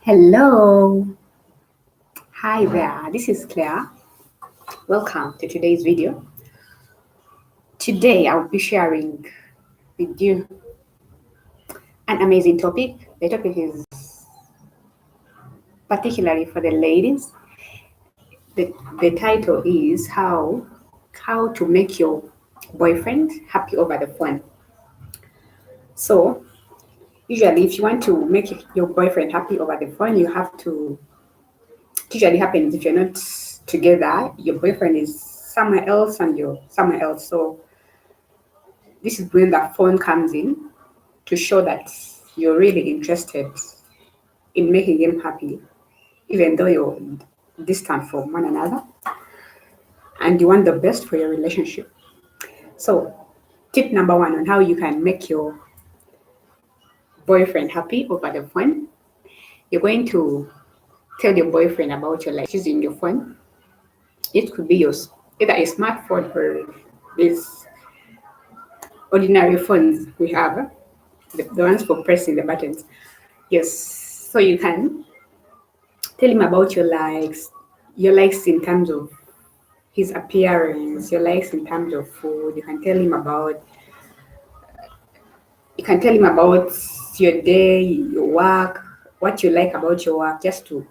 Hello, hi there, this is Claire. Welcome to today's video. Today I'll be sharing with you an amazing topic. The topic is particularly for the ladies. The title is how to make your boyfriend happy over the phone. So usually if you want to make your boyfriend happy over the phone, you have to usually happens if you're not together, your boyfriend is somewhere else and you're somewhere else. So this is when the phone comes in to show that you're really interested in making him happy, even though you're distant from one another and you want the best for your relationship. So, tip number one on how you can make your boyfriend happy over the phone, you're going to tell your boyfriend about your life using your phone. It could be either a smartphone or these ordinary phones we have, the ones for pressing the buttons. Yes, so you can tell him about your likes in terms of his appearance, your likes in terms of food. You can tell him about your day, your work, what you like about your work, just to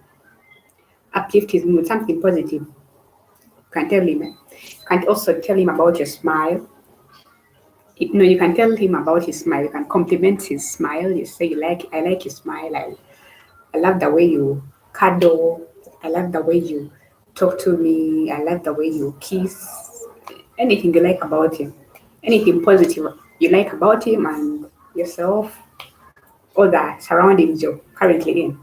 uplift his mood, something positive. You can tell him. You can also tell him about your smile. You can tell him about his smile. You can compliment his smile. You say I like your smile. I love the way you cuddle. I love the way you talk to me. I love the way you kiss. Anything you like about him, anything positive you like about him and yourself, all the surroundings you're currently in.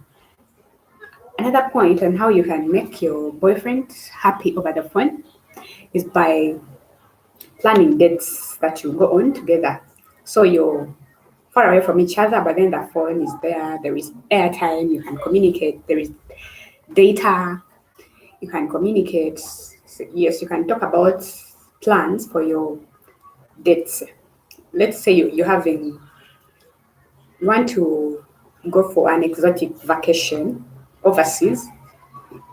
Another point on how you can make your boyfriend happy over the phone is by planning dates that you go on together. So you're far away from each other, but then the phone is there. There is airtime. You can communicate. There is data. You can communicate. So yes, you can talk about plans for your dates. Let's say you want to go for an exotic vacation overseas.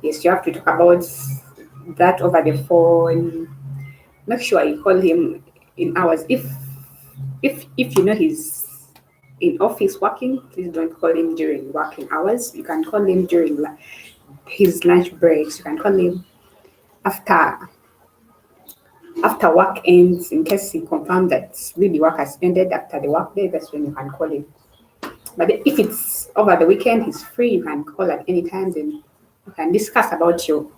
Yes, you have to talk about that over the phone. Make sure you call him in hours. If you know he's in office working, please don't call him during working hours. You can call him during his lunch breaks. You can call him after work ends, in case he confirmed that really work has ended after the work day. That's when you can call him. But if it's over the weekend, he's free. You can call at any time. Then you can discuss about your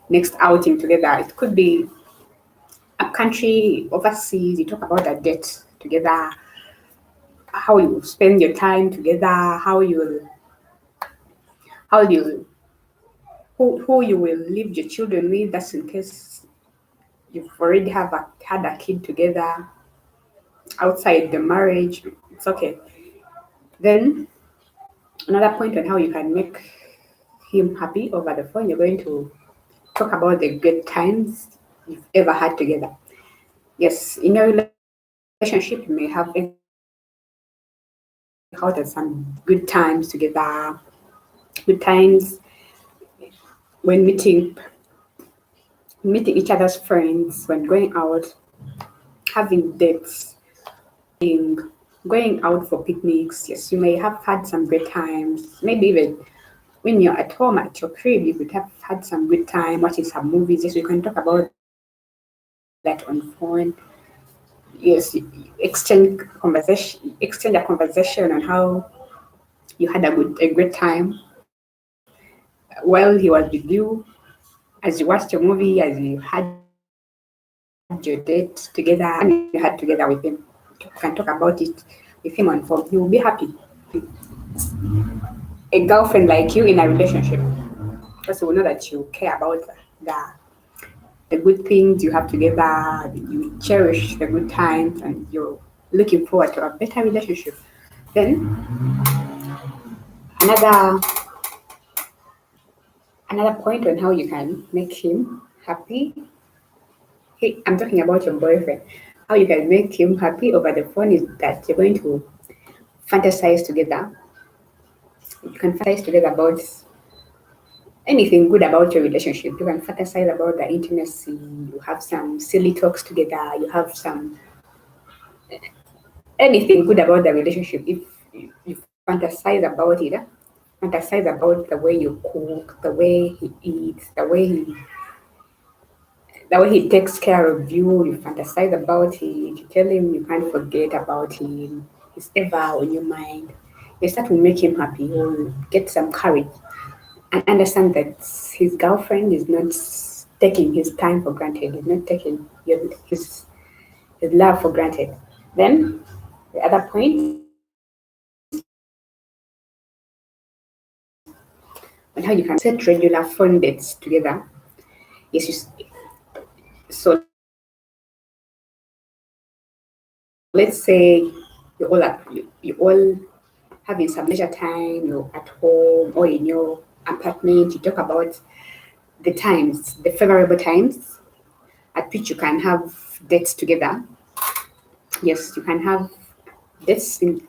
next outing together. It could be a country overseas. You talk about a date together, how you spend your time together, how you who you will leave your children with. That's in case you've already had a kid together outside the marriage. It's okay. Then another point on how you can make him happy over the phone, you're going to talk about the good times you've ever had together. Yes, in your relationship, you may have encountered some good times together, good times when meeting each other's friends, when going out, having dates, being going out for picnics. Yes, you may have had some great times. Maybe even when you're at home at your crib, you could have had some good time watching some movies. Yes, you can talk about that on phone. Yes, exchange a conversation on how you had a great time while he was with you, as you watched your movie, as you had your date together, and you had together with him. You can talk about it with him on phone. He will be happy. A girlfriend like you in a relationship, because he will know that you care about the good things you have together, you cherish the good times, and you're looking forward to a better relationship. Then another another point on how you can make him happy. Hey, I'm talking about your boyfriend. How you can make him happy over the phone is that you're going to fantasize together. You can fantasize together about anything good about your relationship. You can fantasize about the intimacy. You have some silly talks together. You have some anything good about the relationship. If you fantasize about it, fantasize about the way you cook, the way he eats, the way he takes care of you. You fantasize about it. You tell him you can't forget about him. He's ever on your mind. You start to make him happy. You get some courage and understand that his girlfriend is not taking his time for granted. He's not taking his love for granted. Then the other point on how you can set regular fun dates together. Yes, so let's say you all having some leisure time, you're at home or in your apartment. You talk about the favorable times at which you can have dates together. Yes, you can have dates in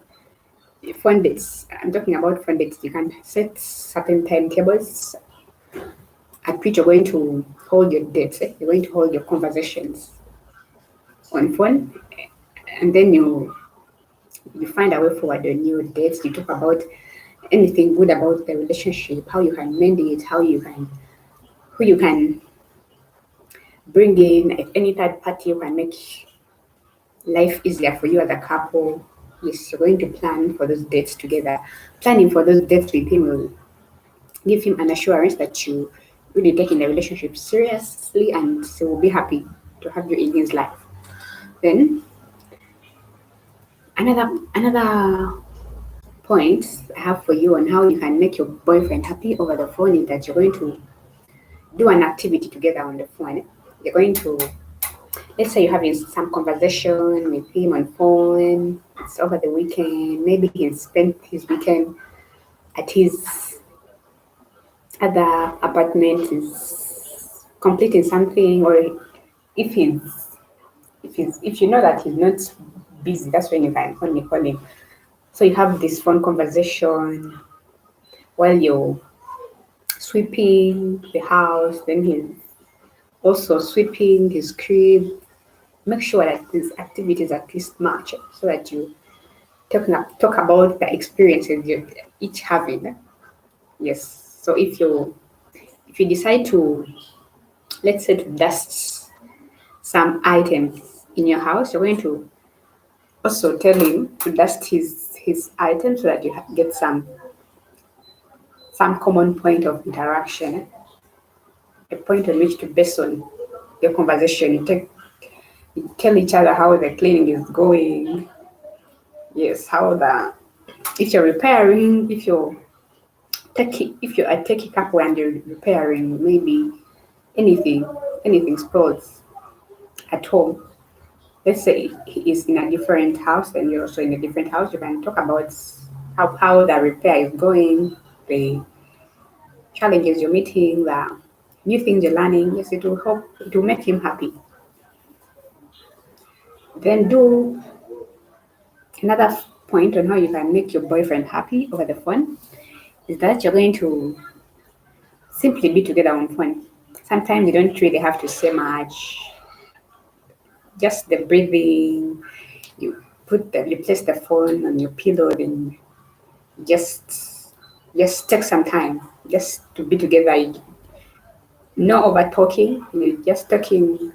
fun dates. I'm talking about fun dates. You can set certain timetables at which you're going to hold your dates. You're going to hold your conversations on phone, and then you find a way forward on your dates. You talk about anything good about the relationship, how you can mend it, who you can bring in, if any third party who can make life easier for you as a couple. Yes, you're going to plan for those dates together. Planning for those dates with him will give him an assurance that you really taking the relationship seriously and he will be happy to have you in his life. Then another point I have for you on how you can make your boyfriend happy over the phone is that you're going to do an activity together on the phone. You're going to, let's say you're having some conversation with him on phone. It's over the weekend. Maybe he spent his weekend at his other apartment, is completing something, or if he's if you know that he's not busy, that's when you can only call him. So you have this phone conversation while you're sweeping the house, then he's also sweeping his crib. Make sure that these activities at least match so that you talk about the experiences you're each having. Yes. So if you decide to, let's say, to dust some items in your house, you're going to also tell him to dust his items so that you get some common point of interaction, a point on which to base on your conversation. You tell each other how the cleaning is going. Yes, how the if you're repairing, if you are taking couple and you're repairing, maybe anything anything spoils at home. Let's say he is in a different house and you're also in a different house. You can talk about how the repair is going, the challenges you're meeting, the new things you're learning. Yes, it will make him happy. Then do another point on how you can make your boyfriend happy over the phone is that you're going to simply be together on phone. Sometimes you don't really have to say much. Just the breathing. You place the phone on your pillow and just just take some time just to be together. No over talking. You're just talking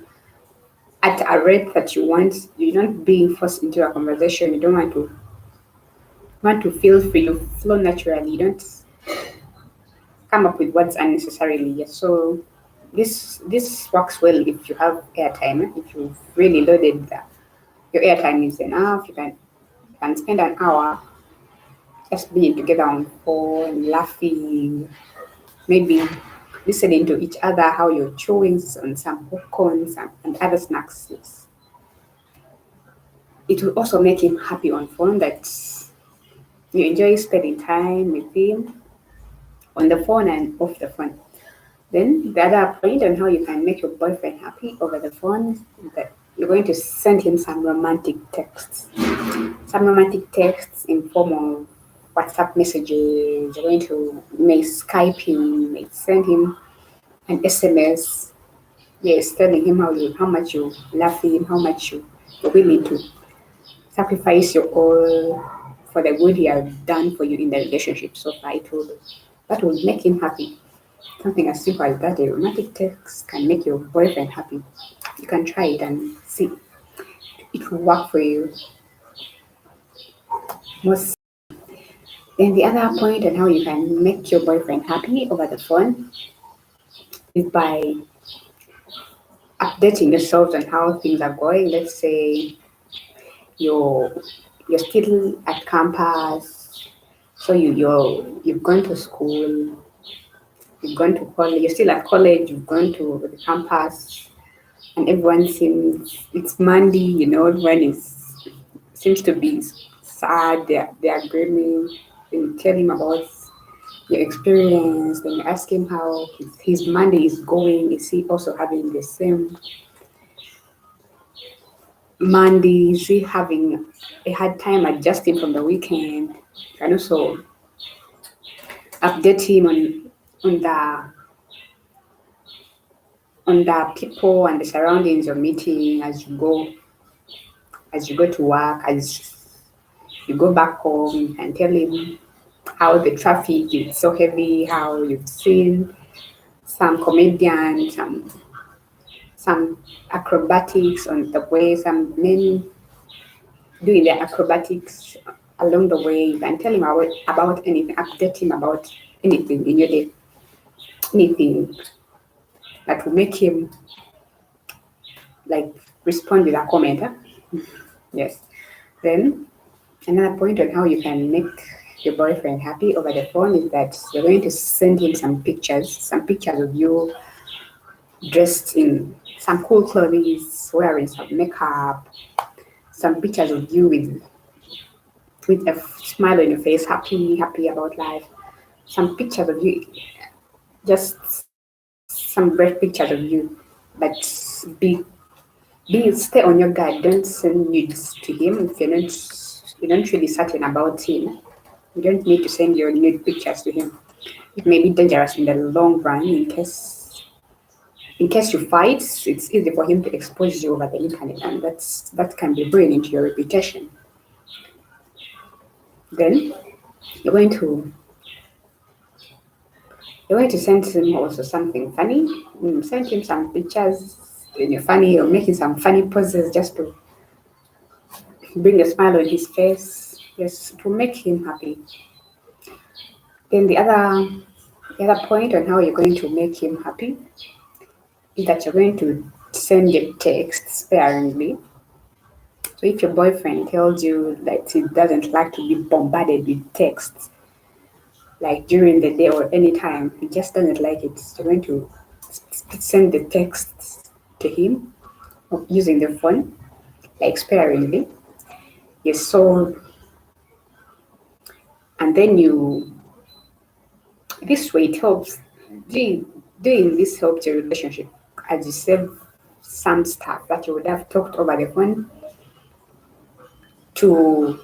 at a rate that you want. You're not being forced into a conversation. You don't want to feel free. You flow naturally. You don't come up with words unnecessarily. Yes. So this works well if you have airtime. If you've really loaded that your airtime is enough, you can spend an hour just being together on phone, laughing, maybe listening to each other how you're chewing on some popcorn and other snacks. Yes. It will also make him happy on phone that you enjoy spending time with him on the phone and off the phone. Then the other point on how you can make your boyfriend happy over the phone is that you're going to send him some romantic texts in form of WhatsApp messages. You're going to may Skype him, may send him an SMS. Yes, telling him how much you love him, how much you're willing to sacrifice your all for the good he has done for you in the relationship so far. That will make him happy. Something as simple as that, a romantic text can make your boyfriend happy. You can try it and see it will work for you. Most Then the other point on how you can make your boyfriend happy over the phone is by updating yourselves on how things are going. Let's say you're you're still at campus, so you've gone to school, you've gone to college, you're still at college, you've gone to the campus, and everyone seems it's Monday. Everyone is seems to be sad. They are grieving. Then you tell him about your experience. Then you ask him how his Monday is going. Is he also having the same Monday? Is he having a hard time adjusting from the weekend? And also update him on the on the people and the surroundings you're meeting as you go to work, as you go back home, and tell him how the traffic is so heavy, how you've seen some comedians, some acrobatics on the way, some men doing their acrobatics along the way. You can tell him about anything, update him about anything in your day, anything that will make him like respond with a comment. Huh? Yes. Then another point on how you can make your boyfriend happy over the phone is that you're going to send him some pictures of you dressed in some cool clothes, wearing some makeup, some pictures of you with a smile on your face, happy about life. Some pictures of you, just some great pictures of you, but stay on your guard. Don't send nudes to him if you're not really certain about him. You don't need to send your nude pictures to him. It may be dangerous in the long run in case you fight. It's easy for him to expose you over the internet, and that can be ruining to your reputation. Then you're going to you're going to send him also something funny. Send him some pictures when you're funny or making some funny poses just to bring a smile on his face, just to make him happy. Then the other point on how you're going to make him happy is that you're going to send your text sparingly. So if your boyfriend tells you that he doesn't like to be bombarded with texts, like during the day or anytime, he just doesn't like it, you're going to send the texts to him using the phone, like sparingly. Yes, so, and then this way it helps, doing this helps your relationship as you save some stuff that you would have talked over the phone to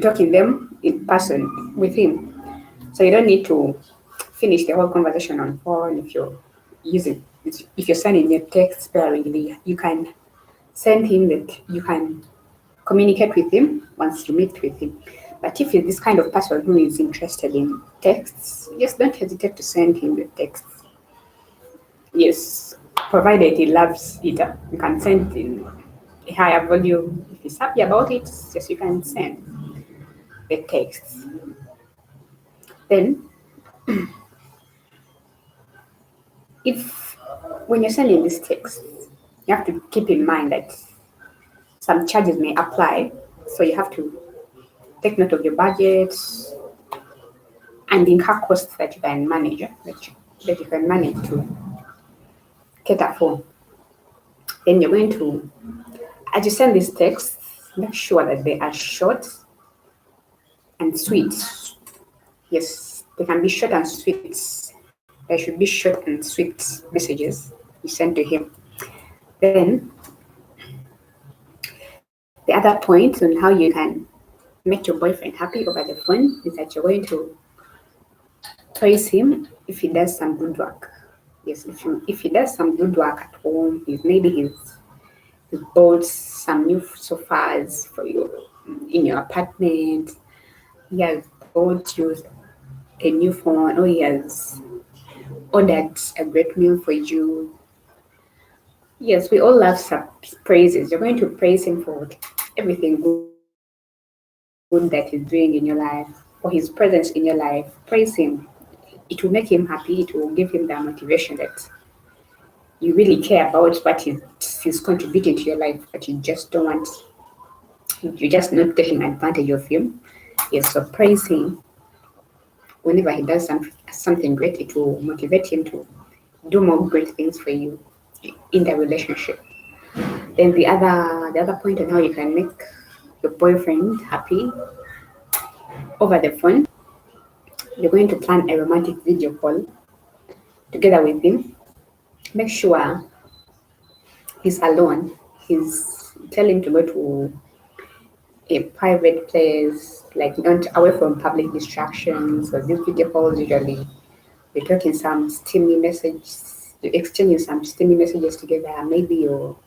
talking them in person with him. So you don't need to finish the whole conversation on phone if you're sending your text sparingly. You can send him that you can communicate with him once you meet with him. But if you're this kind of person who is interested in texts, just don't hesitate to send him the texts. Yes, provided he loves it, you can send in a higher volume. If he's happy about it, yes, you can send the texts. Then, if when you're sending this text, you have to keep in mind that some charges may apply, so you have to take note of your budget and incur costs that you can manage, to cater for. Then you're going to, as you send these texts, make sure that they are short and sweet. Yes, they can be short and sweet. There should be short and sweet messages you send to him. Then the other point on how you can make your boyfriend happy over the phone is that you're going to praise him if he does some good work. Yes, if he does some good work at home, he's bought some new sofas for you in your apartment. He has bought you a new phone, or he has ordered a great meal for you. Yes, we all love some praises. You're going to praise him for everything good that he's doing in your life, for his presence in your life. Praise him. It will make him happy. It will give him that motivation that you really care about what he's contributing to your life, but you just don't want, you're just not taking advantage of him. Yes, so praise him whenever he does something great. It will motivate him to do more great things for you in the relationship. Then the other point on how you can make your boyfriend happy over the phone, you're going to plan a romantic video call together with him. Make sure he's alone. He's tell him to go to a private place, like not away from public distractions. So these video calls usually we're talking some steamy messages, exchanging some steamy messages together. Maybe you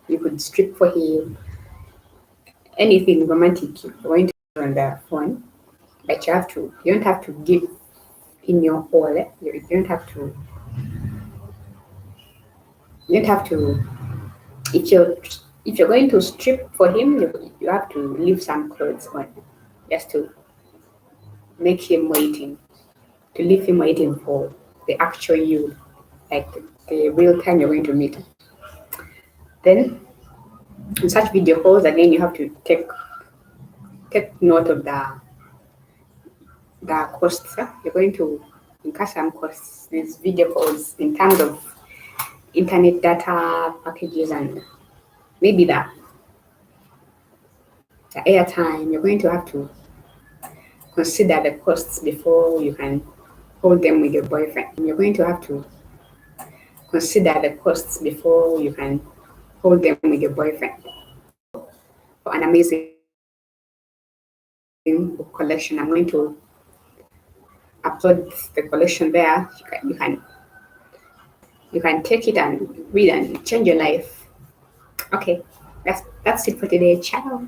could strip for him, anything romantic you're going to do on the phone. But you don't have to give in your all. You don't have to. If you're going to strip for him, you have to leave some clothes on, just to make him waiting, to leave him waiting for the actual you, like the real time you're going to meet. Then in such video calls, again, you have to take note of the costs. You're going to incur some costs. These video calls in terms of internet data packages and maybe the airtime. You're going to have to consider the costs before you can hold them with your boyfriend. You're going to have to consider the costs before you can hold them with your boyfriend. For an amazing book collection, I'm going to upload the collection there. You can take it and read and change your life. Okay, that's it for today. Ciao.